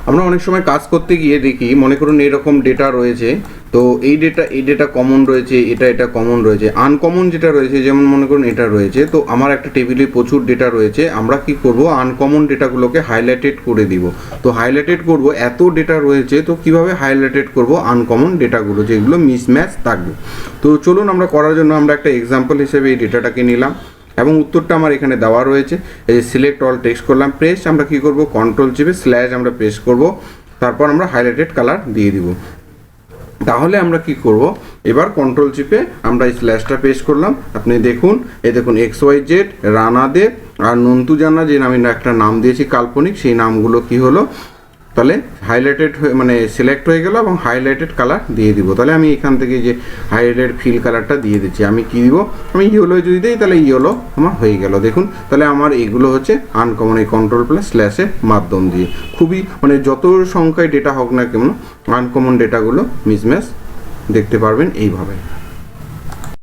আমরা অনেক সময় কাজ করতে গিয়ে দেখি, মনে করুন এরকম ডেটা রয়েছে, তো এই ডেটা কমন রয়েছে, এটা কমন রয়েছে, আনকমন যেটা রয়েছে যেমন মনে করুন এটা রয়েছে, তো আমার একটা টেবিলে প্রচুর ডেটা রয়েছে, আমরা কি করব আনকমন ডেটাগুলোকে হাইলাইটেড করে দিব। তো হাইলাইটেড করব, এত ডেটা রয়েছে তো কিভাবে হাইলাইটেড করব আনকমন ডেটাগুলো যেগুলো মিসম্যাচ থাকবে। তো চলুন আমরা করার জন্য আমরা একটা এক্সাম্পল হিসেবে এই ডেটাটাকে নিলাম এবং উত্তরটা আমার এখানে দেওয়া রয়েছে। এই যে সিলেক্ট অল টেক্সট করলাম, প্রেস আমরা কি করব কন্ট্রোল চেপে স্ল্যাশ আমরা প্রেস করব, তারপর আমরা হাইলাইটেড কালার দিয়ে দিব। তাহলে আমরা কি করব, এবার কন্ট্রোল চিপে আমরা এই স্ল্যাশটা পেস্ট করলাম, আপনি দেখুন এই দেখুন XYZ, রানা দেব আর নন্তু জানা, যে আমি একটা নাম দিয়েছি কাল্পনিক, সেই নামগুলো কি হলো তাহলে হাইলাইটেড হয়ে মানে সিলেক্ট হয়ে গেল এবং হাইলাইটেড কালার দিয়ে দিব। তাহলে আমি এখান থেকে যে হাইলাইটেড ফিল কালারটা দিয়ে দিচ্ছি, আমি কি দিব, আমি ইয়েলো যদি দিই তাহলে ইয়েলো আমার হয়ে গেল। দেখুন তাহলে আমার এগুলো হচ্ছে আনকমন, এই কন্ট্রোল প্লাস স্ল্যাশের মাধ্যম দিয়ে খুবই মানে যত সংখ্যায় ডেটা হোক না কেমন আনকমন ডেটাগুলো মিসম্যাচ দেখতে পারবেন এইভাবে।